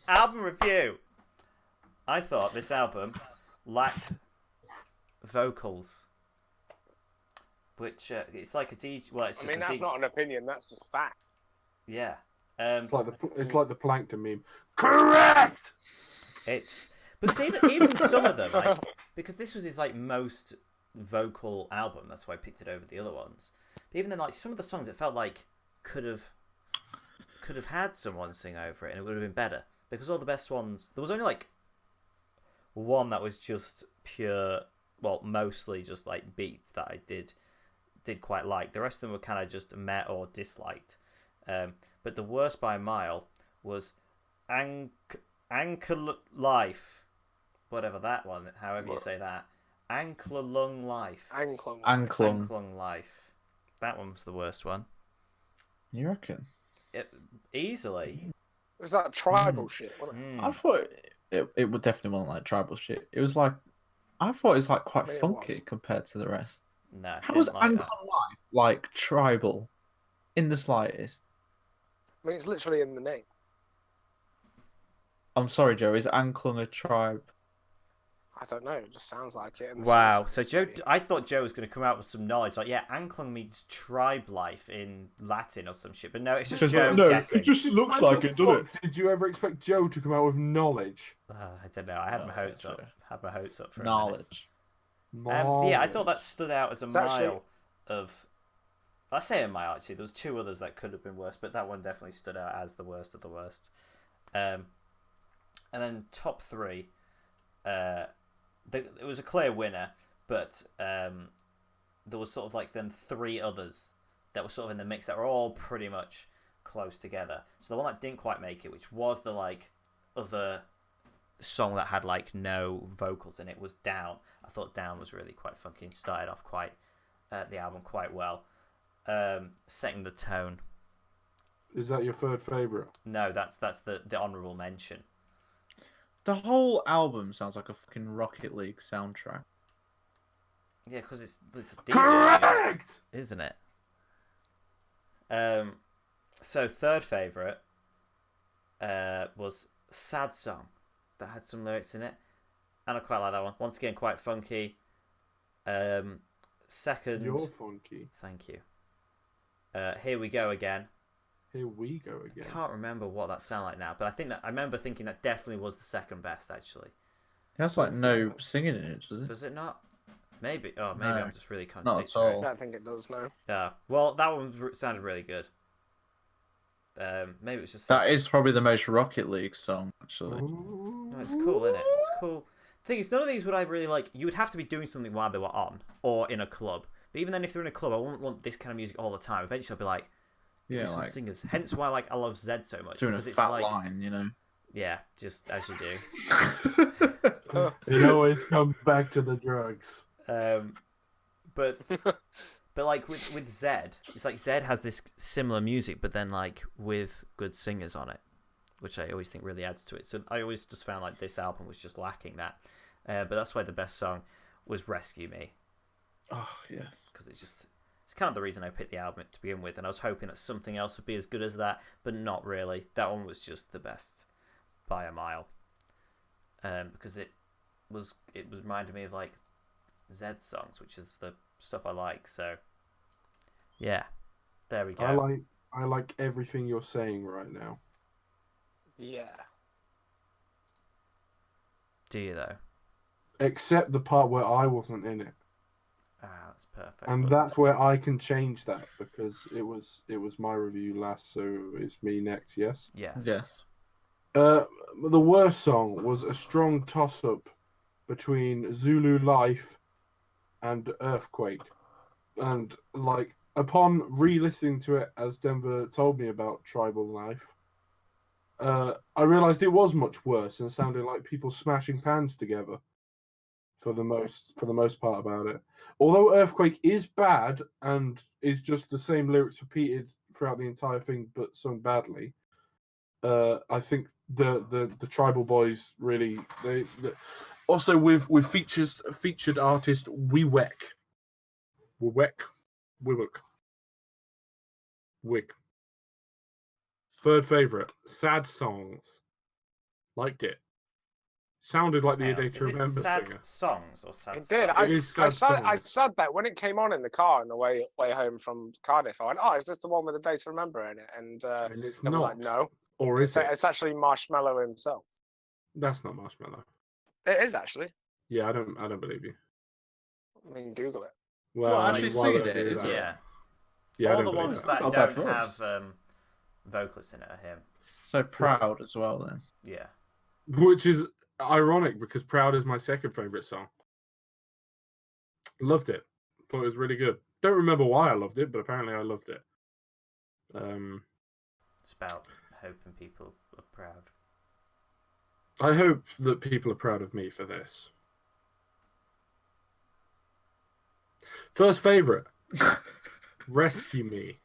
Album review. I thought this album lacked vocals, which it's like a DJ. Well, it's I just mean, a that's DJ. not an opinion. That's just fact. Yeah. It's like the plankton meme. Correct. It's because even some of them, like, because this was his like most vocal album, that's why I picked it over the other ones. But even then, like, some of the songs, it felt like could have had someone sing over it, and it would have been better. Because all the best ones, there was only like one that was just pure, well, mostly just like beats that I did quite like. The rest of them were kind of just met or disliked. But the worst by a mile was Anchor Life, whatever that one, however you say that. Ankle Lung Life. Anklung. Life. That one was the worst one. You reckon? Easily. It was that tribal shit, wasn't it? I thought it would definitely want like tribal shit. It was like I thought it was like quite I mean, it funky was. compared to the rest. No. How was Like Ankle that. Life like tribal in the slightest? I mean, it's literally in the name. I'm sorry, Joe. Is Anklung a tribe? I don't know. It just sounds like it. And Wow. So Joe, I thought Joe was going to come out with some knowledge. Like, yeah, Anklung means tribe life in Latin or some shit. But no, it's just Joe guessing. it just looks like it, doesn't it? Did you ever expect Joe to come out with knowledge? I don't know. I had my hopes up. Had my hopes up for Knowledge. Yeah, I thought that stood out as a It's mile actually- of. I say a mile actually. There was two others that could have been worse, but that one definitely stood out as the worst of the worst. And then top three, it was a clear winner, but there was sort of like then three others that were sort of in the mix that were all pretty much close together. So the one that didn't quite make it, which was the like other song that had like no vocals in it, was Down. I thought Down was really quite funky and started off quite the album quite well, setting the tone. Is that your third favourite? No, that's the honourable mention. The whole album sounds like a fucking Rocket League soundtrack. Yeah, because it's a DJ, Correct! isn't it? So third favourite was Sad Song, that had some lyrics in it, and I quite like that one. Once again, quite funky. Second, You're funky. thank you. Here We Go Again. Here we go again. I can't remember what that sounded like now, but I remember thinking that definitely was the second best actually. That's like no singing in it, does it? Does it not? Maybe. Oh, maybe No, I'm just really not at all. I don't think it does, no. Yeah. Well, that one sounded really good. Maybe it's just That is probably the most Rocket League song, actually. No, it's cool, isn't it? It's cool. The thing is, none of these would I really like. You would have to be doing something while they were on, or in a club. But even then, if they're in a club, I wouldn't want this kind of music all the time. Eventually, I'll be like, Yeah, some like singers. Hence why like I love Zed so much. doing a because it's fat like, line, you know. Yeah, just as you do. It always comes back to the drugs. But like with Zed, it's like Zed has this similar music, but then like with good singers on it, which I always think really adds to it. So I always just found like this album was just lacking that. But that's why the best song was Rescue Me, Oh yes. because it's kind of the reason I picked the album to begin with, and I was hoping that something else would be as good as that, but not really. That one was just the best by a mile, because it reminded me of like Zed songs, which is the stuff I like. So yeah, there we go. I like everything you're saying right now. Yeah. Do you though? Except the part where I wasn't in it. That's perfect. And that's where I can change that because it was my review last, so it's me next, yes? Yes. Yes. The worst song was a strong toss-up between Zulu Life and Earthquake. And, like, upon re-listening to it, as Denver told me about Tribal Life, I realised it was much worse and sounded like people smashing pans together for the most part about it. Although Earthquake is bad and is just the same lyrics repeated throughout the entire thing but sung badly, I think the Tribal Boys really also with featured artist Wick. Third favourite, Sad Songs. Liked it. Sounded like the A Day Is to it Remember sad singer. songs or sad It did. songs? It is I sad said songs. that when it came on in the car on the way home from Cardiff. I went, "Oh, is this the one with the Day to Remember in it?" And And it's I was like, not. "No." Or is it? It's actually Marshmello himself. That's not Marshmello. It is actually. Yeah, I don't believe you. I mean, Google it. Well, I actually mean, why singing would I it, do is that? it? Yeah. Yeah, I All don't the believe ones that. that Not a bad don't voice. have vocalists in it are him. So proud as well then. Yeah. Which is ironic because Proud is my second favourite song. Loved it. Thought it was really good. Don't remember why I loved it, but apparently I loved it. It's about hoping people are proud. I hope that people are proud of me for this. First favourite, Rescue Me,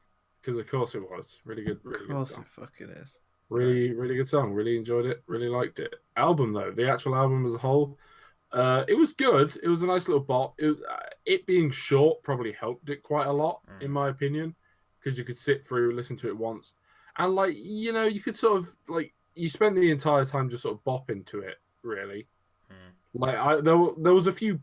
because of course it was really good. Really Of good course song. it fucking is. Really, really good song. Really enjoyed it. Really liked it. Album though, the actual album as a whole, it was good. It was a nice little bop. It being short probably helped it quite a lot, in my opinion, because you could sit through, listen to it once, and like you could sort of like you spent the entire time just sort of bopping to it. Really, like there was a few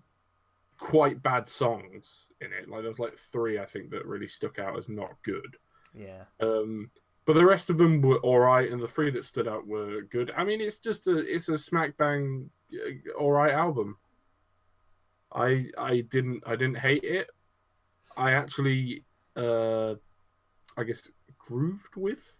quite bad songs in it. Like there was like 3 I think that really stuck out as not good. Yeah. But the rest of them were all right, and the 3 that stood out were good. I mean, it's a smack bang all right album. I didn't hate it. I actually I guess grooved with.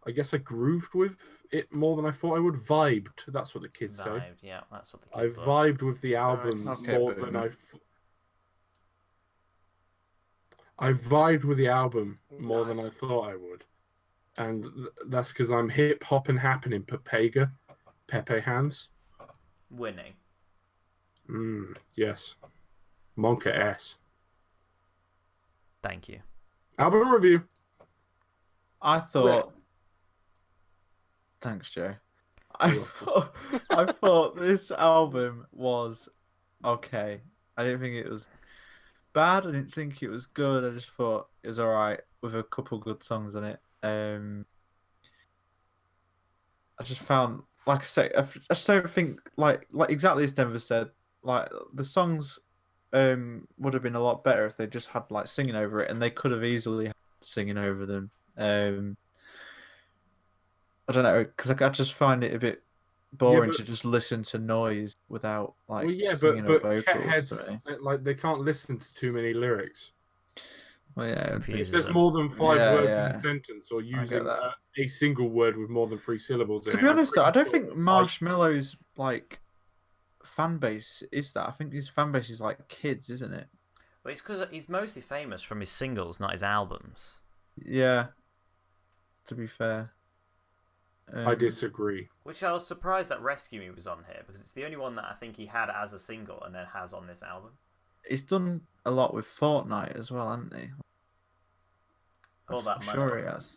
I guess I grooved with it more than I thought I would. Vibed. That's what the kids say. Vibed, yeah, that's what the I kids love. vibed with the album Nice. Okay, more than I vibed with the album more than I Nice. thought I would, and that's because I'm hip hop and happening. Pepe hands. Winning. Yes, Monka S. Thank you. Album review. I thought. Thanks, Joe. I thought this album was okay. I didn't think it was bad. I didn't think it was good. I just thought it was alright with a couple good songs on it. I just found, like I say, I just don't think like exactly as Denver said. Like the songs would have been a lot better if they just had like singing over it, and they could have easily had singing over them. I don't know, because I just find it a bit boring to just listen to noise without like singing or vocals. Cat heads like they can't listen to too many lyrics. Well, yeah, Confuses There's them. more than 5 words in yeah. a sentence, or get using that. a single word with more than 3 syllables. To be honest, though, I don't think Marshmello's like fan base is that. I think his fan base is like kids, isn't it? Well, it's because he's mostly famous from his singles, not his albums. Yeah. To be fair. I disagree. Which I was surprised that Rescue Me was on here, because it's the only one that I think he had as a single and then has on this album. He's done a lot with Fortnite as well, hasn't he? All that I'm money. sure he has.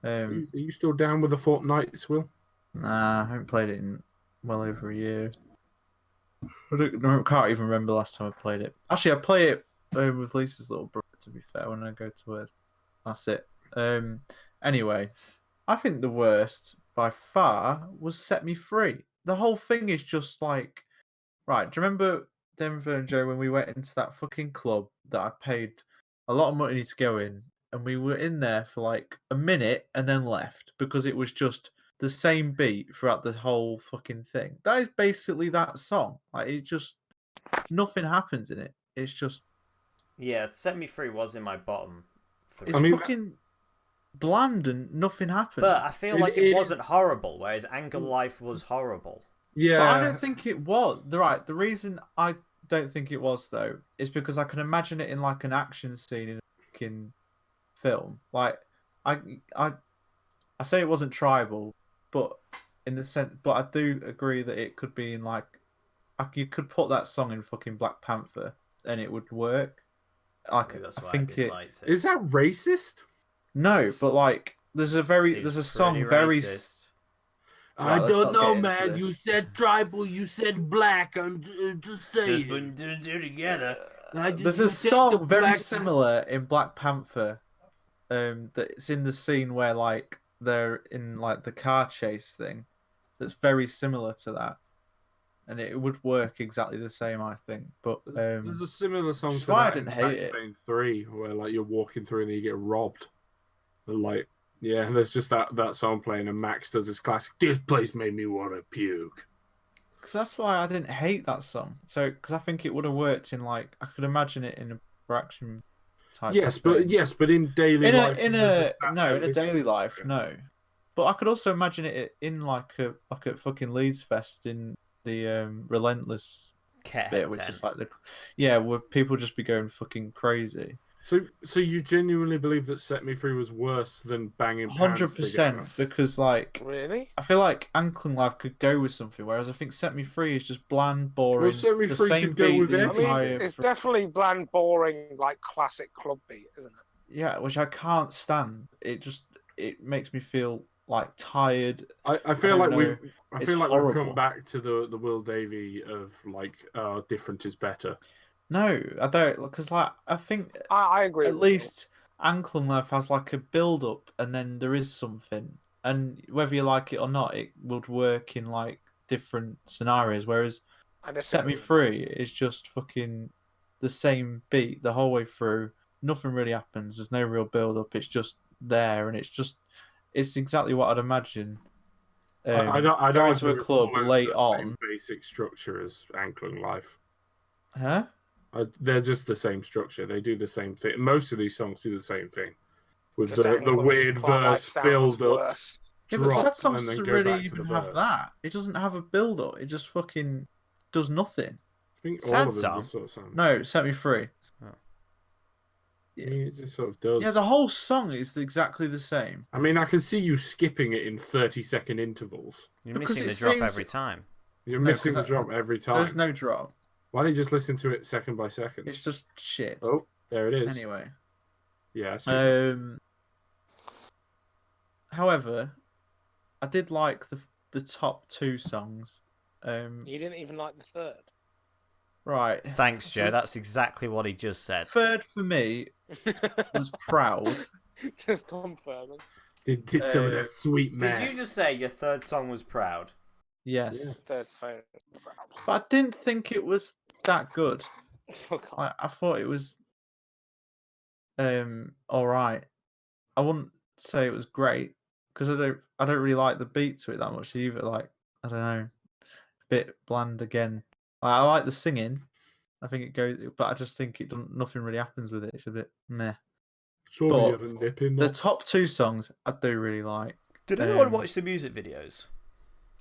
Are you still down with the Fortnite, Will? Nah, I haven't played it in well over a year. I can't even remember the last time I played it. Actually, I play it with Lisa's little brother, to be fair, when I go to her. That's it. Anyway, I think the worst by far was Set Me Free. The whole thing is just like, right, do you remember Denver and Joe when we went into that fucking club that I paid a lot of money to go in, and we were in there for like a minute and then left because it was just the same beat throughout the whole fucking thing? That is basically that song. Like, it just, nothing happens in it. It's just, Yeah, Set Me Free was in my bottom 3. it's fucking bland and nothing happened. But I feel like it wasn't horrible, whereas Anger Life was horrible. Yeah. But I don't think it was. Right, the reason I don't think it was, though, is because I can imagine it in like an action scene in a fucking film. Like, I say it wasn't tribal, but in the sense, but I do agree that it could be in like, you could put that song in fucking Black Panther and it would work. Like, Maybe that's I why think I it. disliked it. Is that racist? No, but like, there's a song very. Racist. I let's don't not know, get into man. this. You said tribal. You said black. I'm just saying. Just putting 2 and 2 together. There's a song very similar in Black Panther. That's in the scene where like they're in like the car chase thing that's very similar to that, and it would work exactly the same, I think. But There's a similar song that's to why I that didn't in hate Max it. Payne 3, where like you're walking through and then you get robbed. And, like, yeah, there's just that song playing, and Max does this classic. This place made me want to puke. Because that's why I didn't hate that song. So because I think it would have worked in like I could imagine it in a action type. Yes, thing. but in daily life, in there's a just no in a that daily life Okay. no. But I could also imagine it in like a fucking Leeds Fest in the Relentless bit, which is like where people just be going fucking crazy. So you genuinely believe that Set Me Free was worse than Banging Pants 100%, because like Really? I feel like Ankling Life could go with something, whereas I think Set Me Free is just bland, boring. Set Me the Free same could go beat with the anything. I mean, entire it's definitely bland, boring, like classic club beat, isn't it? yeah, which I can't stand. It makes me feel like tired. I feel like we've horrible. come back to the Will Davey of like different is better. No, I don't, because like I think I agree. at with you. least Ankling Life has like a build up, and then there is something, and whether you like it or not, it would work in like different scenarios. Whereas Set Me Free is just fucking the same beat the whole way through. Nothing really happens. There's no real build up. It's just there, and it's exactly what I'd imagine. I don't going to a think it club follows late the on. same basic structure as Ankling Life. Huh? They're just the same structure. They do the same thing. Most of these songs do the same thing, with Just the Ankling weird Life verse sounds build up, worse. Yeah, but Sad drop, Songs and then doesn't go really back to the even have verse. that. It doesn't have a build up. It just fucking does nothing. I think all Sad of them song? just sort of sound. No, Set Me Free. Oh. I mean, it just sort of does. Yeah, the whole song is exactly the same. I mean, I can see you skipping it in 30-second intervals. You're Because missing it the drop seems- every time. You're No, missing 'cause the drop every time. There's no drop. Why don't you just listen to it second by second? It's just shit. Oh, there it is. Anyway. Yeah, I see that. However, I did like the top two songs. You didn't even like the third. Right. Thanks, Joe. So- That's exactly what he just said. Third for me was Proud. Just confirming. Did some of that sweet math. Did you just say your third song was Proud? Yes. Yeah. Third's favorite. But I didn't think it was that good. Fuck off. I thought it was all right. I wouldn't say it was great because I don't really like the beat to it that much either. Like, I don't know, a bit bland again. I like the singing. I think it goes, but I just think nothing really happens with it. It's a bit meh. Show But me your nipping The knots. top two songs I do really like. Did anyone watch the music videos?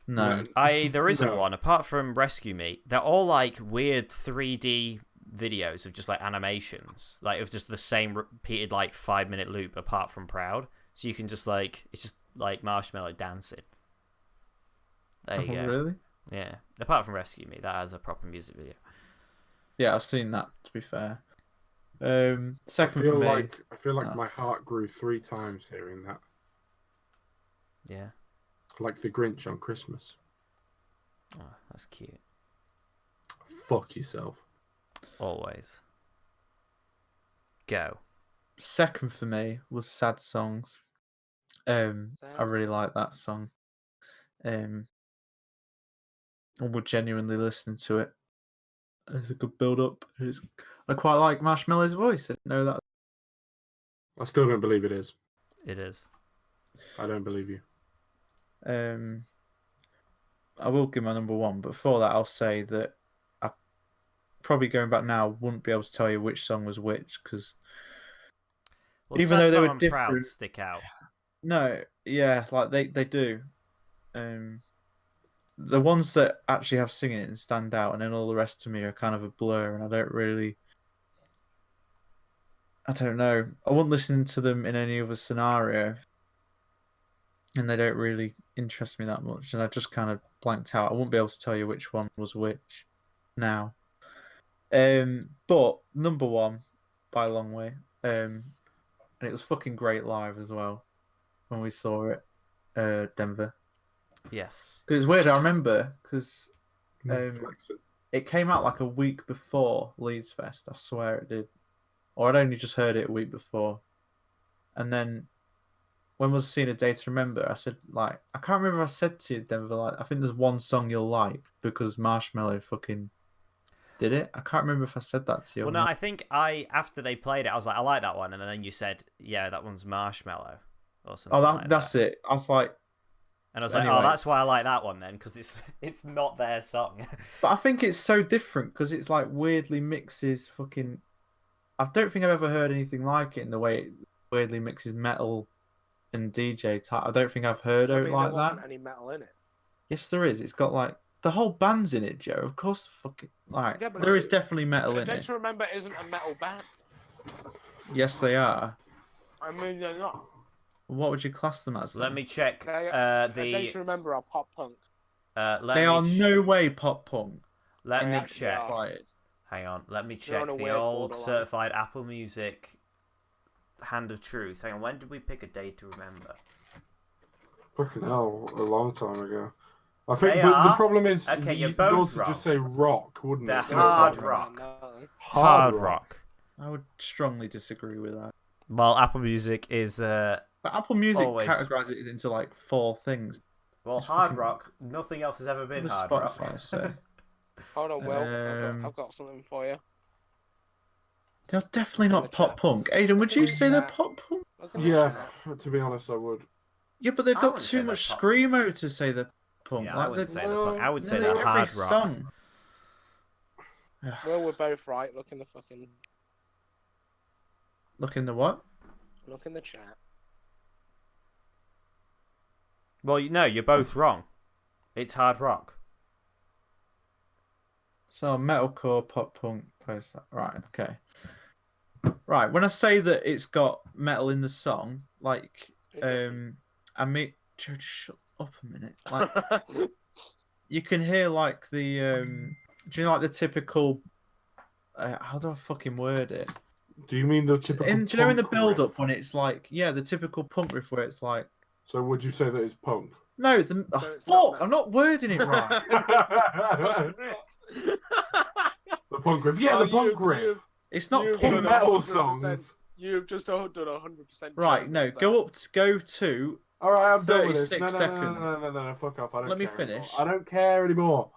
No. There isn't No. one apart from Rescue Me. They're all like weird 3D videos of just like animations, like of just the same repeated like 5-minute loop apart from Proud. So you can just like it's just like Marshmello dancing. There you go. Really? Yeah. Apart from Rescue Me, that has a proper music video. Yeah, I've seen that. To be fair. I Second feel for me. like my heart grew 3 times hearing that. Yeah. Like the Grinch on Christmas. Oh, that's cute. Fuck yourself. Always. Go. Second for me was Sad Songs. I really like that song. I would genuinely listen to it. It's a good build up. I quite like Marshmello's voice. I didn't know that. I still don't believe it is. It is. I don't believe you. I will give my number one, but before that, I'll say that I probably going back now wouldn't be able to tell you which song was which because Well, even Sad though they Song were and different, Proud stick out. no, yeah, like they do. The ones that actually have singing and stand out, and then all the rest to me are kind of a blur, and I don't know. I wouldn't listen to them in any other scenario, and they don't really interest me that much, and I just kind of blanked out. I wouldn't be able to tell you which one was which now. But number one by a long way, and it was fucking great live as well when we saw it, Denver. Yes. It was weird. I remember because Flex it. it came out like a week before Leeds Fest. I swear it did, or I'd only just heard it a week before, and then when was seeing A Day to Remember, I said like I can't remember if I said to you, Denver, like I think there's one song you'll like because Marshmello fucking did it. I can't remember if I said that to you. Well, or no, not. I think after they played it, I was like, I like that one, and then you said, yeah, that one's Marshmello or something Oh, like that's that. it. I was like, And I was like, oh, anyway. that's why I like that one then, because it's not their song. But I think it's so different because it's like weirdly mixes fucking. I don't think I've ever heard anything like it in the way it weirdly mixes metal and DJ type. I don't think I've heard I it mean, like there wasn't that. any metal in it. Yes, there is. It's got like the whole band's in it, Joe. Of course, the fucking like Yeah, but there is definitely metal A in Day it. to Remember isn't a metal band. Yes, they are. I mean, they're not. What would you class them as? Let then? me check A Day to Remember are pop punk. They are no way pop punk. Let They me actually check. are. Right. Hang on, let me They're check on a the weird old borderline. certified Apple Music Hand of Truth. Hang on, when did we pick A Day to Remember? Fucking hell, a long time ago. I think, They but the are? problem is, Okay, you're you'd both also wrong. just say rock, wouldn't They're it? They're a hard rock rock. band, aren't they? Hard rock. I would strongly disagree with that. Well, Apple Music is But Apple Music Always. categorizes it into like 4 things. well, It's hard fucking- rock. Nothing else has ever been What does hard Spotify rock. say? Hold on, Will. Um, I've got something for you. They're definitely not Look in the pop chat. punk. Aidan, would Look in you the say they're chat. pop punk? Look in the Yeah, chat. to be honest, I would. Yeah, but they've I got wouldn't too say much they're pop. screamo to say they're punk. Yeah, like I wouldn't they're- say they're punk. I would say nearly they're every hard rock. song. Will, we're both right. Look in the fucking. Look in the what? Look in the chat. Well, no, you're both wrong. It's hard rock. So metalcore, pop punk, post right, okay. Right, when I say that it's got metal in the song, like I mean Joe, just shut up a minute. Like you can hear like the do you know like the typical how do I fucking word it? Do you mean the typical? Do you know in the punk build up riff? when it's like the typical punk riff where it's like So would you say that it's punk? no, So it's not fuck, metal. I'm not wording it right. The punk riff. Yeah, Oh, the punk you- riff. It's not You've In punk. done metal 100%. songs. You've just done 100%. Right, no, go to All right, I'm done with this. 36 No, seconds. no, fuck off. I don't Let me care finish. Anymore. I don't care anymore.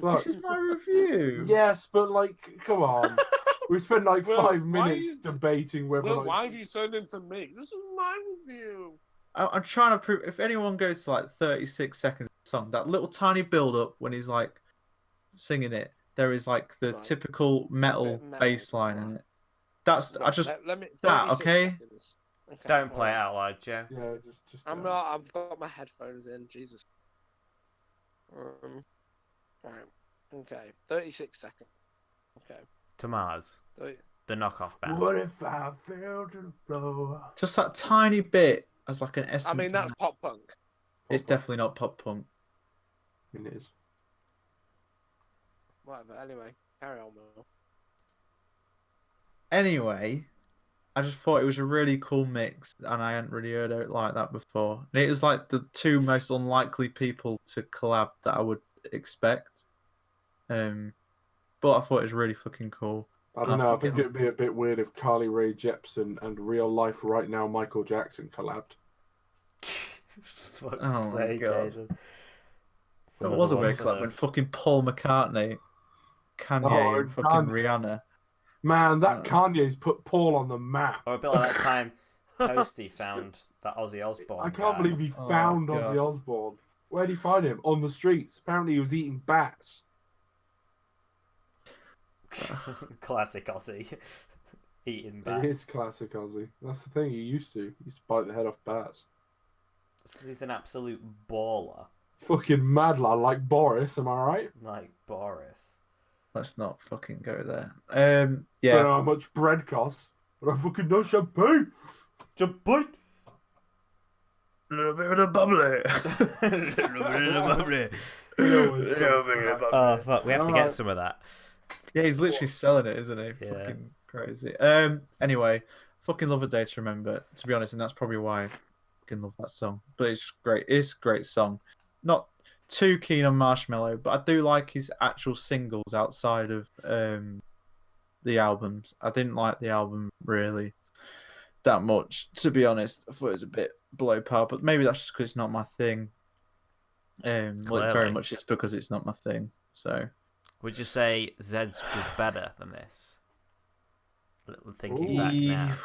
Fuck. This is my review. Yes, but like, come on. We spent like Well, 5 why minutes you- debating whether Well, or not why have you turned into me? This is my review. I'm trying to prove if anyone goes to like 36 seconds of the song, that little tiny build up when he's like singing it, there is like the Right. typical metal metal, bass line in right. it. That's I Right, just let me. that, 36 okay? seconds. Okay, Don't play it alright. out loud, Joe. Yeah, just. I'm not. I've got my headphones in. Jesus. Right. Okay. 36 seconds. Okay. To Mars, 30... the knockoff band. What if I fell to the floor? just that tiny bit as like an essence. I mean, of that's it. pop punk. It's definitely not pop punk. It is. Whatever. Anyway, carry on, Will. Anyway, I just thought it was a really cool mix, and I hadn't really heard it like that before. And it was like the two most unlikely people to collab that I would expect. But I thought it was really fucking cool. I don't know. I think fucking- it'd be a bit weird if Carly Rae Jepsen and real life right now Michael Jackson collabed. Fuck's Oh my sake, God. Aidan. It was a weird collab when fucking Paul McCartney, Kanye, Oh, and fucking God. Rihanna. Man, that Oh. Kanye's put Paul on the map. Or a bit like that time Posty found that Ozzy Osbourne. I can't guy. believe he Oh, found God. Ozzy Osbourne. Where'd he find him? On the streets. Apparently he was eating bats. Classic Ozzy. Eating It bats. is classic Ozzy. That's the thing. He used to bite the head off bats. It's 'cause he's an absolute baller. Fucking mad lad like Boris, am I right? Like Boris. Let's not fucking go there. Don't Yeah. know how much bread costs, but I fucking know champagne. Jump A little bit of the bubbly. Oh fuck, we have to Alright. get some of that. Yeah, he's literally selling it, isn't he? Yeah. Fucking crazy. Anyway, fucking love A Day to Remember, to be honest, and that's probably why I fucking love that song. But it's great. It's a great song. Not too keen on Marshmello, but I do like his actual singles outside of the albums. I didn't like the album really. that much, to be honest. I thought it was a bit below par, but maybe that's just because it's not my thing. Well, Clearly. very much it's because it's not my thing. So, would you say Zed's was better than this? Thinking back now.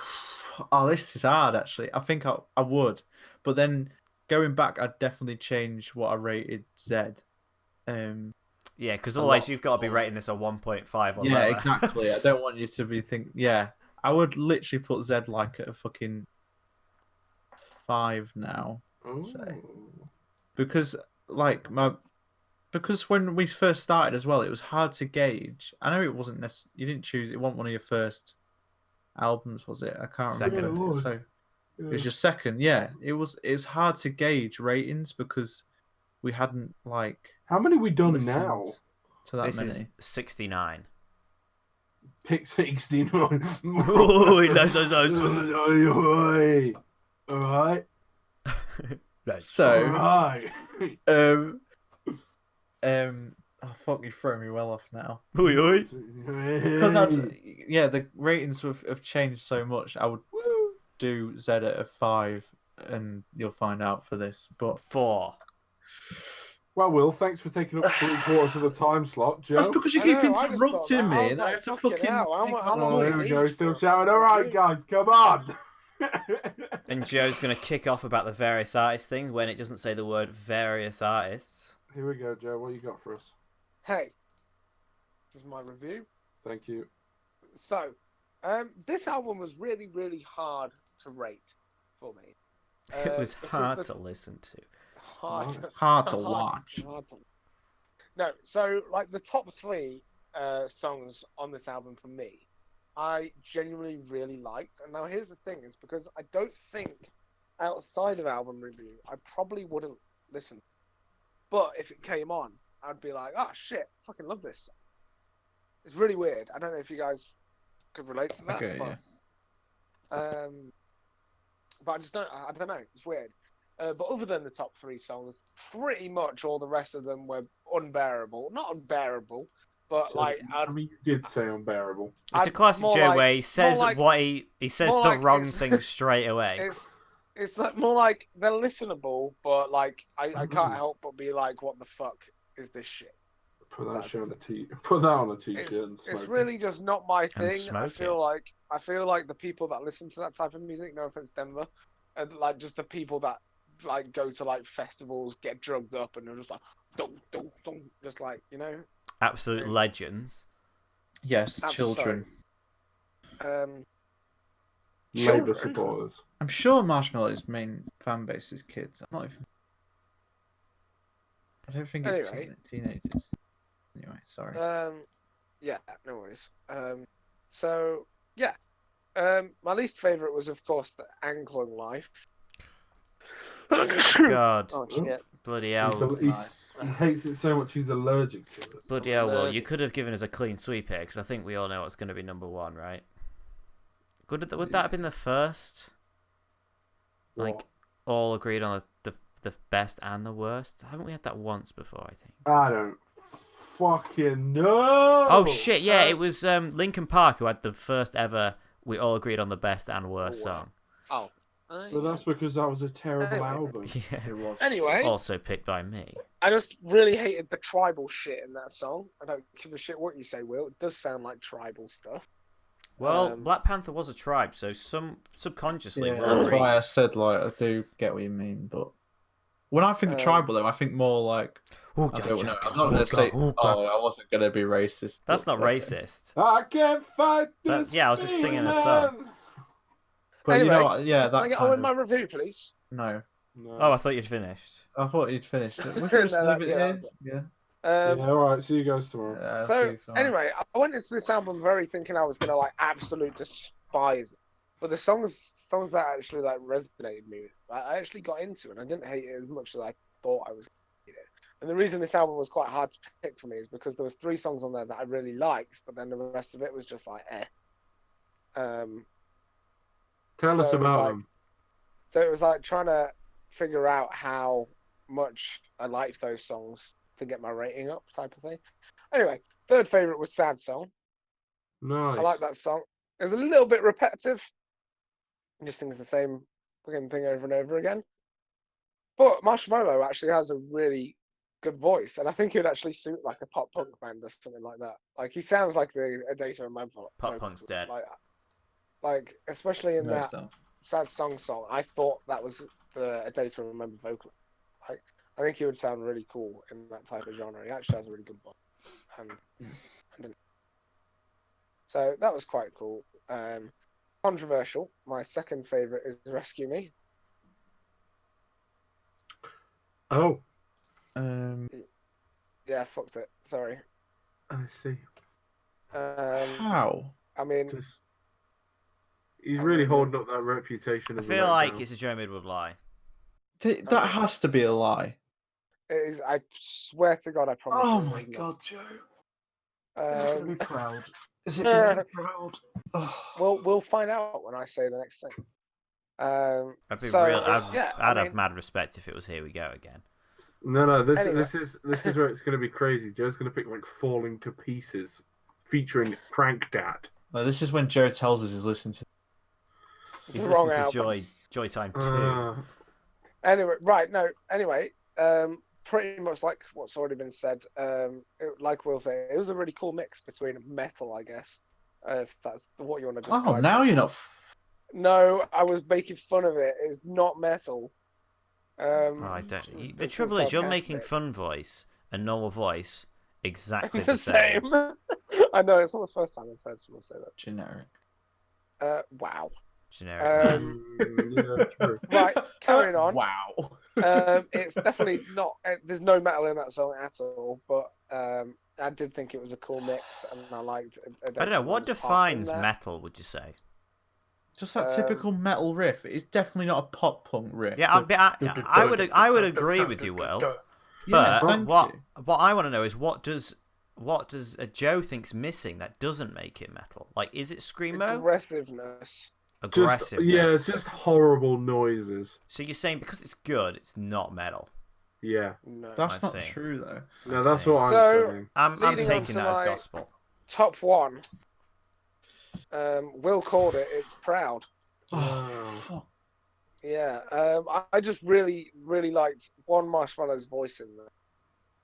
Oh, this is hard actually. I think I would, but then going back, I'd definitely change what I rated Zed. Yeah, because a otherwise lot you've got to be more. rating this a 1.5 or Yeah, lower. exactly. I don't want you to be thinking. Yeah, I would literally put Zed like at a fucking 5 now. I'd say. Because because when we first started as well, it was hard to gauge. I know it wasn't you didn't choose it. Wasn't one of your first albums, was it? I can't Second. remember. Yeah, it was. So it was your second. Yeah, it was. It's hard to gauge ratings because we hadn't like. How many we done listened now? to that This many. is 69. Pick 69. Oh, nice. All right. Right. So, Right. oh fuck, you throw me well off now. Oi, oi. Because the ratings have changed so much. I would do Z at a 5, and you'll find out for this. But 4. Well, Will, thanks for taking up 3/4 of the time slot, Joe. that's because you I keep know, I just thought interrupting that. I me, was and I like, have to fucking fucking. hell, how long Oh, do there we we go. need He's still for shouting. a All right, review? guys, come on. And Joe's going to kick off about the various artists thing when it doesn't say the word various artists. Here we go, Joe. What you got for us? Hey, this is my review. Thank you. So, this album was really, really hard to rate for me. It was because hard the- to listen to. Hard, Hard to watch. No, so like the top 3 songs on this album for me, I genuinely really liked. And now here's the thing: is because I don't think outside of album review, I probably wouldn't listen. But if it came on, I'd be like, "Oh shit, fucking love this song." It's really weird. I don't know if you guys could relate to that. Okay, but, yeah. But I just don't. I don't know. It's weird. But other than the top 3 songs, pretty much all the rest of them were unbearable. Not unbearable, but So, like I mean, you did say unbearable. It's a classic more Joe like- where he says more like- what he says more the like wrong it's- thing straight away. it's like more like they're listenable, but like I can't help but be like, what the fuck is this shit? Put that That's shit on the Put that on a t-shirt and It's smoke it. really just not my And thing. smoke I feel like the people that listen to that type of music, no offense, Denver, and like just the people that like go to like festivals, get drugged up, and they're just like dong dong dong, just like Absolute legends. Yes, I'm children. Labour Labour supporters. I'm sure Marshmello's main fan base is kids. I'm not even. I don't think it's Anyway. teenagers. Anyway, sorry. Yeah, no worries. So yeah, my least favorite was of course the Angling Life. God, Oh shit! bloody He hell. hates it so much he's allergic to it. Bloody hell, Will. You Allergic. could have given us a clean sweep here, because I think we all know what's going to be number 1, right? Would that have been the first? Like, What? all agreed on the best and the worst? Haven't we had that once before, I think? I don't fucking know. Oh, shit, yeah, So- it was Linkin Park who had the first ever we all agreed on the best and worst Oh, wow. song. Oh. But that's because that was a terrible Anyway. album. Yeah. It was. Anyway, Also picked by me. I just really hated the tribal shit in that song. I don't give a shit what you say, Will. It does sound like tribal stuff. Well, Um, Black Panther was a tribe, so subconsciously Yeah, Will that's why I agrees. said like I do get what you mean, but when I think of tribal though, I think more like Oh, I don't know. I'm not gonna say. Oh, I wasn't gonna be racist. That's but, not okay. racist. I can't fight this. Yeah, I was just singing a song. feeling. But anyway, you know what? Yeah, can that I get kind on with of. my review, please? No, No. Oh, I thought you'd finished. I thought you'd finished. We No, can just leave it yeah, here. that's Yeah. Yeah, all right. See you guys tomorrow. I'll see So you tomorrow. anyway, I went into this album very thinking I was gonna like absolute despise it, but the songs that actually like resonated me with, I actually got into, and I didn't hate it as much as I thought I was gonna hate it. And the reason this album was quite hard to pick for me is because there was 3 songs on there that I really liked, but then the rest of it was just like Tell So us it was about like- them. So it was like trying to figure out how much I liked those songs to get my rating up, type of thing. Anyway, third favorite was Sad Song. Nice. I like that song. It was a little bit repetitive, and just sings the same fucking thing over and over again. But Marshmello actually has a really good voice, and I think he would actually suit like a pop punk band or something like that. Like he sounds like a Data and Man Pop punk's dead. Like especially in No, it's that not. sad song, I thought that was a Data and Remember vocal. Like I think he would sound really cool in that type of genre. He actually has a really good voice, and so that was quite cool. Controversial. My second favorite is Rescue Me. Oh, Yeah, fucked it. Sorry. I see. How? I mean, He's really holding up that reputation. I As feel a like letdown. it's a Joe Midwood lie. That has to be a lie. it is. I swear to God, I promise. Oh you it my is not. God, Joe! Is it gonna be Um, proud? Is it gonna be proud? Oh. we'll find out when I say the next thing. I'd be so real. yeah, I'd I have mean, mad respect if it was Here We Go again. No. Anyway. This is where it's going to be crazy. Joe's going to pick like Falling to Pieces, featuring Prank Dad. No, this is when Joe tells us he's listening to. He's the wrong listening to album. Joytime 2. Anyway, right? No. Anyway, pretty much like what's already been said. Like Will say, it was a really cool mix between metal, I guess. If that's what you want to describe. Oh, now you're not. No, I was making fun of it. It's not metal. I don't. The trouble is, you're making fun voice and normal voice exactly the the same. I know it's not the first time I've heard someone say that. Generic. Wow. Generic. Yeah, true. Right, carrying on. Wow. It's definitely not. There's no metal in that song at all. But I did think it was a cool mix, and I liked. I don't know what defines metal. Would you say? Just that typical metal riff. It's definitely not a pop punk riff. Yeah, I would agree with you, Will. Yeah, But what I want to know is what does Joe think's missing that doesn't make it metal? Like, is it screamo? Aggressiveness. Aggressiveness. Just horrible noises. So you're saying because it's good, it's not metal? Yeah. No. That's I not see. true though. No, that's what I'm saying. I'm leading taking on that to as my gospel. Top one. Will called it. It's Proud. Oh, fuck. Yeah. I just really liked one, Marshmello's voice in there.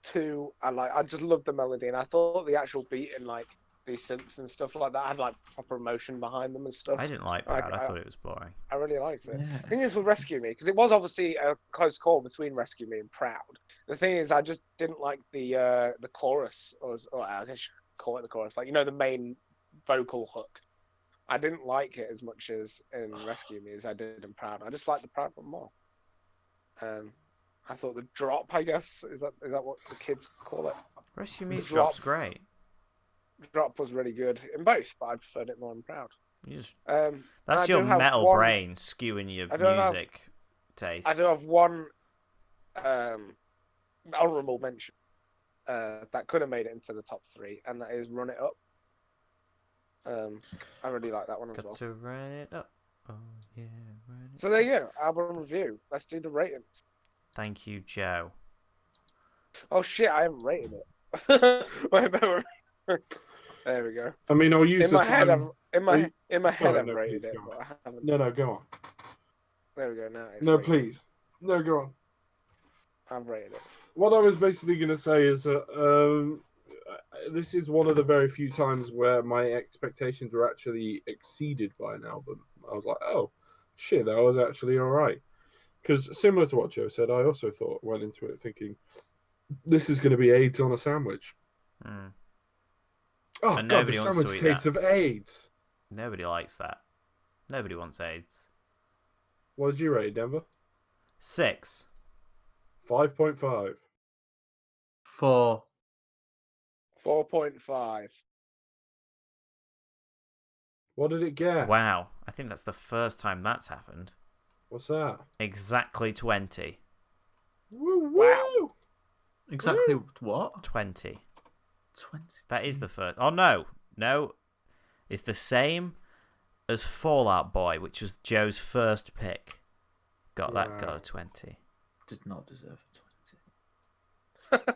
Two, I just loved the melody, and I thought the actual beat and like these synths and stuff like that had like proper emotion behind them and stuff. I didn't like Proud. I thought it was boring. I really liked it. Yeah. The thing is with Rescue Me, because it was obviously a close call between Rescue Me and Proud. The thing is, I just didn't like the chorus, or I guess you could call it the chorus, like the main vocal hook. I didn't like it as much as in Rescue Me as I did in Proud. I just liked the Proud one more. I thought the drop, I guess, is that what the kids call it? Rescue Me's drop's great. The drop was really good in both, but I preferred it more in Proud. That's your metal brain skewing your music taste. I do have one honourable mention that could have made it into the top 3, and that is Run It Up. I really like that one as well. Got to run it up. Oh yeah, run it. So there you go, album review. Let's do the ratings. Thank you, Joe. Oh shit, I haven't rated it. Wait, there we go. I mean, I'll use in my head. In my head, I've no, rated please, it, go on. but I haven't. No, go on. There we go. Now it's No, rated. please. No, go on. I've rated it. What I was basically going to say is that this is one of the very few times where my expectations were actually exceeded by an album. I was like, oh, shit, that was actually all right. Because similar to what Joe said, I also went into it thinking, this is going to be AIDS on a sandwich. Mm. Oh, And God, nobody the wants sandwich to eat tastes that. of AIDS. Nobody likes that. Nobody wants AIDS. What did you rate, Denver? 6. 5.5. 4. 4.5. What did it get? Wow, I think that's the first time that's happened. What's that? Exactly 20. Woo, Wow. woo. Exactly what? 20. 20. That is the first. Oh no, it's the same as Fall Out Boy, which was Joe's first pick. Got a 20. Did not deserve a 20.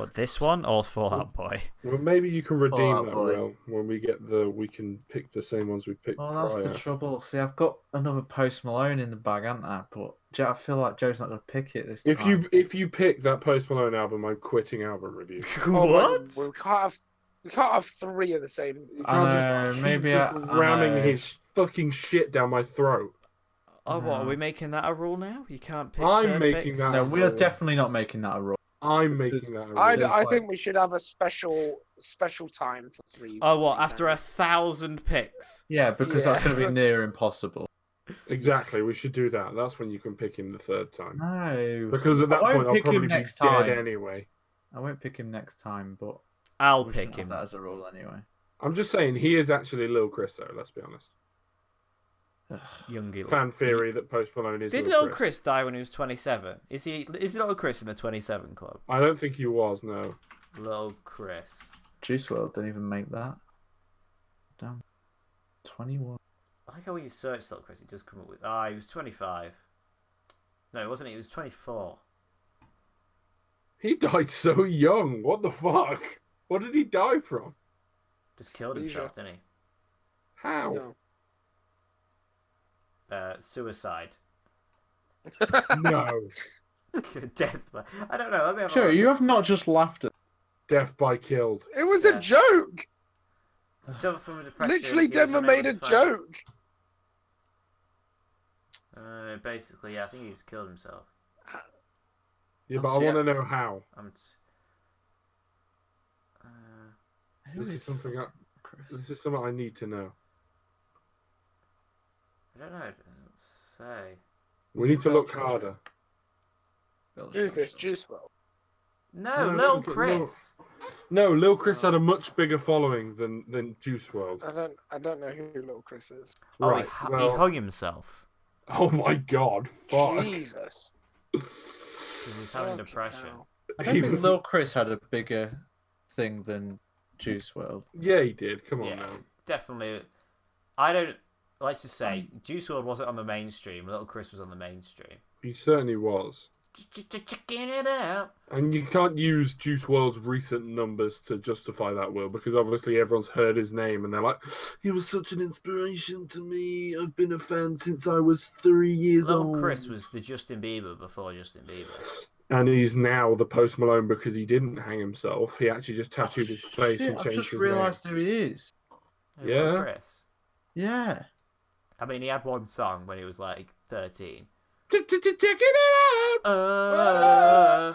What, this one or Fallout Boy? Well, maybe you can redeem Fallout that, Boy. Will, when we get we can pick the same ones we picked Well, that's prior. the trouble. See, I've got another Post Malone in the bag, haven't I? But I feel like Joe's not going to pick it this time. If you pick that Post Malone album, I'm quitting album review. Oh my What? God, we can't have three of the same. You I can't know, just keep maybe just I ramming know. his fucking shit down my throat. Oh, what, are No. we making that a rule now? You can't pick I'm third making picks? that No, a we are rule. definitely not making that a rule. I'm making that a rule. I like- think we should have a special time for three. Oh, what, after bands. 1,000 picks? Yeah, because that's going to Yeah. be near impossible. Exactly, we should do that. That's when you can pick him the third time. No. Because at that I won't point, I'll pick him probably be next dead time. anyway. I won't pick him next time, but I'll we pick shouldn't have him. that as a rule anyway. I'm just saying, he is actually Lil Chris, though, let's be honest. Young Gil. Fan theory that Post Malone is Did Lil Little Chris die when he was 27? Is Little Chris in the 27 club? I don't think he was, no. Little Chris. Juice WRLD didn't even make that. Damn. 21. I like how when you search Little Chris, it does come up with... he was 25. No, wasn't he? He was 24. He died so young. What the fuck? What did he die from? Just killed himself, didn't How? No. he? Suicide. No. Death. I don't know. Let me have a Joe, look. you have not just laughed at. Death by killed. It was Yeah. a joke. Suffered from depression. Literally, He was Denver unable made a to find- joke. Basically, yeah, I think he just killed himself. Yeah, but I Yeah. want to know how. Who This is something Chris? This is something I need to know. I don't know. It doesn't say. We need to look harder. Who's this? Juice WRLD. No, No, Little okay, Chris. No, Lil Chris had a much bigger following than Juice WRLD. I don't know who Little Chris is. Oh, Right. he Well, hung himself oh my god, fuck. Jesus. because he's having Fucking depression. hell. I don't He think was- Lil Chris had a bigger thing than Juice WRLD. Yeah, he did. Come on Yeah, now. definitely. I don't. Let's just say, Juice WRLD wasn't on the mainstream. Little Chris was on the mainstream. He certainly was. Checking it out. And you can't use Juice WRLD's recent numbers to justify that, Will, because obviously everyone's heard his name and they're like, he was such an inspiration to me. I've been a fan since I was 3 years Little old. Chris was the Justin Bieber before Justin Bieber. And he's now the Post Malone because he didn't hang himself. He actually just tattooed his face Shit, and I've changed just his realised who he is. Little Yeah. Chris. Yeah. I mean, he had one song when he was like 13. name. Checking it out! Uh,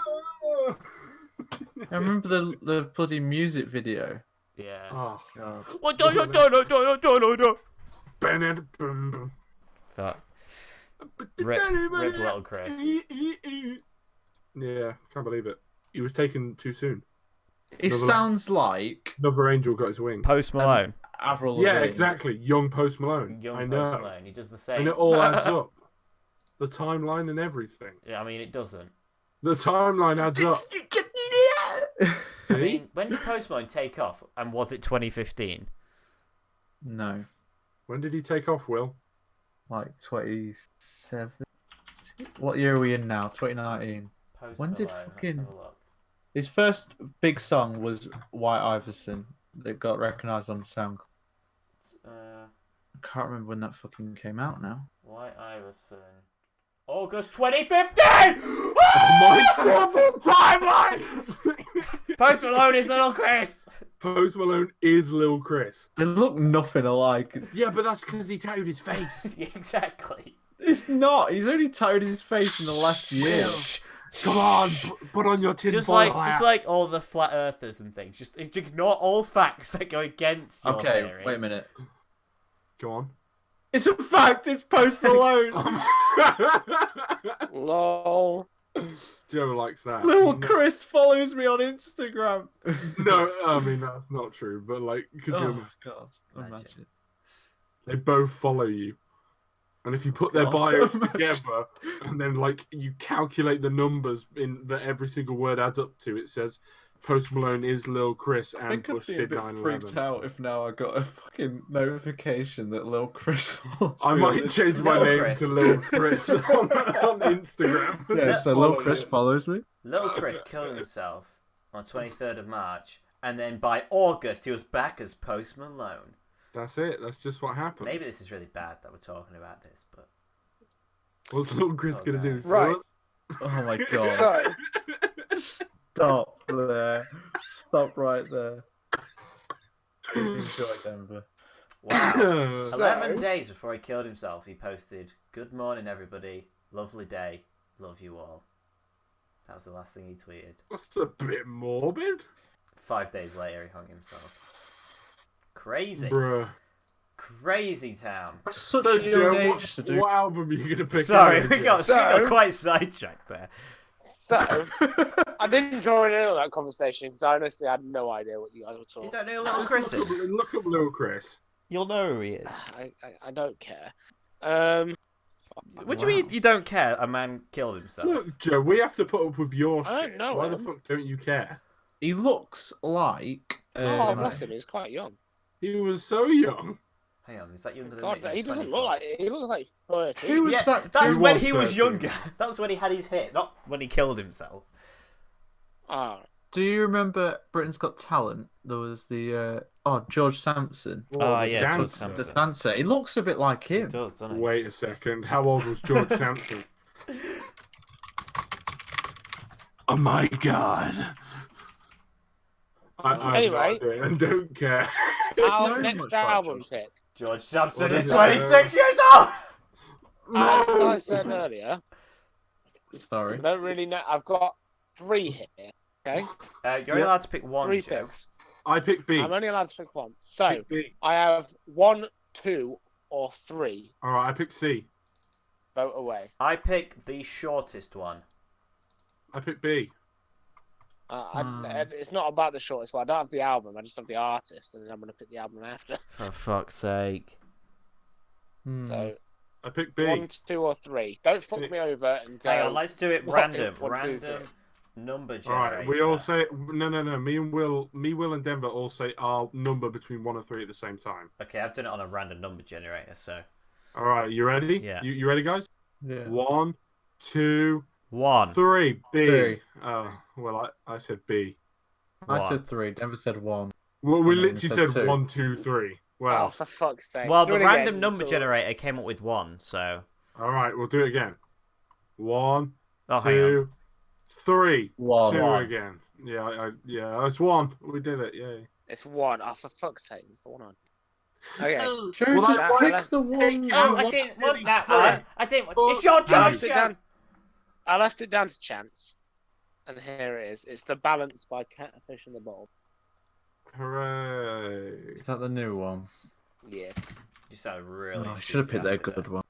I remember the bloody music video. yeah. Oh, God. What? No. Fuck. Rip Little Chris. Yeah, can't believe it. He was taken too soon. It Another- sounds like Another angel got his wings. Post Malone. Avril Yeah, Lavigne. exactly. Young Post Malone. Young I Post know. Malone. He does the same. And it all adds up. The timeline and everything. Yeah, I mean, it doesn't. The timeline adds up. I See? mean, when did Post Malone take off? And was it 2015? No, When did he take off, Will? like 27. What year are we in now? 2019. Post When did Malone, let's fucking- have a look. His first big song was White Iverson that got recognised on SoundCloud. I can't remember when that fucking came out now. White Iverson. August 2015! Oh my god, the timelines! Post Malone is Little Chris! Post Malone is Lil Chris. They look nothing alike. Yeah, but that's because he tattooed his face. Yeah, exactly. It's not. He's only tattooed his face in the last year. Come on, put on your tin Just foil like hat. all the flat earthers and things. Just ignore all facts that go against your Okay, theory. wait a minute. Go on. It's a fact. It's Post Malone. Lol. Joe likes that. Little Chris follows me on Instagram. No, I mean that's not true. But like, could you? Oh God! Imagine. They both follow you, and if you put their God, bios so much. together, and then like you calculate the numbers in that every single word adds up to, it says Post Malone is Lil Chris I and think I'd Bush be a did bit 9/11. freaked out if now I got a fucking notification that Lil Chris follows I me on might Instagram. change my Lil name Chris. to Lil Chris on Instagram. Yeah, Just so Lil follow Chris it. follows me. Little Chris killed himself on the 23rd of March, and then by August he was back as Post Malone. That's it. That's just what happened. Maybe this is really bad that we're talking about this, but What's little Chris gonna do? Right. Oh my god. So, Stop there. Stop right there. Please enjoy Denver. wow. So- 11 days before he killed himself, he posted, "Good morning, everybody. Lovely day. Love you all." That was the last thing he tweeted. That's a bit morbid. 5 days later, he hung himself. Crazy. Bruh. Crazy town. That's such So, a Joe, young age to do. what album are you gonna pick? Sorry, anyway, we got So- quite sidetracked there. so I didn't join in on that conversation because I honestly had no idea what you guys were You talking. don't know who Little Just Chris look up, is? look up Little Chris. You'll know who he is. I don't care. What do you mean you don't care? A man killed himself. Look, Joe, we have to put up with your I don't shit. know Why the him. fuck don't you care? He looks like. Oh, bless him. He's quite young. He was so young. Hang on, is that younger than God, me? he No, doesn't 24. look like. He looks like 13. Who was Yeah, that? that's He when was he was 13. younger. That was when he had his hit, not when he killed himself. Oh, Do you remember Britain's Got Talent? There was the George Sampson, Oh, the yeah, George dancer. Sampson. the dancer. He looks a bit like him. It does, doesn't it? Wait a second. How old was George Sampson? Oh my god. I Anyway. and don't care. our so next much like album George. pick. George Sampson What is is it? 26 years old! As I said earlier, Sorry. I don't really know. I've got 3 here. Okay, You're only allowed to pick one, 3 Joe. picks. I pick B. I'm only allowed to pick one. So Pick B. I have 1, 2, or 3. Alright, I pick C. Vote away. I pick the shortest one. I pick B. It's not about the shortest one. I don't have the album. I just have the artist, and then I'm going to pick the album after. For fuck's sake. So I pick B. 1, 2, or 3. Don't fuck me over and go. Hang on, let's do it What? random. 1, 2, Random 3. number generator. Alright, we all say no. Me, Will, and Denver all say our number between 1 and 3 at the same time. Okay, I've done it on a random number generator, so. Alright, you ready? Yeah. You ready, guys? Yeah. 1, 2, 1. 3. B. Three. Oh, well, I said B. I One. said 3. Denver said 1. Well, we And then literally said said two. 1, 2, 3. Oh, Well, for fuck's sake. Well, Do the it random again, number so- generator came up with 1, so. alright, we'll do it again. 1, Oh, hang on. 2, 3. 1. 2 One. again. Yeah, it's 1. We did it, yay. It's 1. Oh, for fuck's sake. It's the one on. Okay. Joe, Well, just that's pick why- the one. Oh, You I want didn't silly want that crap. one. I didn't want. Well, It's your I choice, left it Joe. down. I left it down to chance. And here it is. It's The Balance by Catfish in the Bowl. Hooray. Is that the new one? Yeah. You sound really. Oh, I should have picked that enthusiastic good one.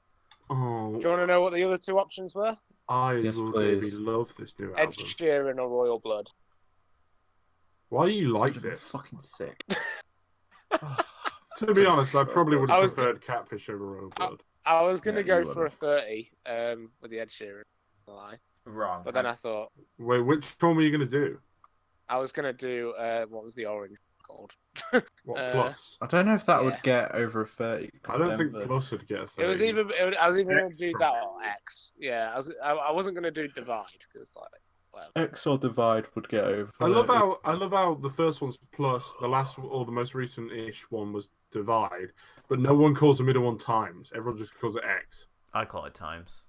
Oh, Do you want to know what the other 2 options were? I Yes, will please. Davey love this new Ed album. Sheeran or Royal Blood? Why do you like I'm this? fucking sick. To be honest, I probably would I have was- preferred Catfish over Royal Blood. I was going to Yeah, you go for a would've. 30 with the Ed Sheeran lie. Wrong. But then I thought Wait, which one were you going to do? I was going to do, what was the orange called? What, Plus? I don't know if that Yeah. would get over a 30. I don't think Denver. Plus would get a It 30. was either, I was either going to do X that or X. Yeah, I wasn't going to do Divide because, like, whatever. X or Divide would get over. I love how the first one's Plus, the last or the most recent-ish one was Divide, but no one calls the middle one Times. Everyone just calls it X. I call it Times.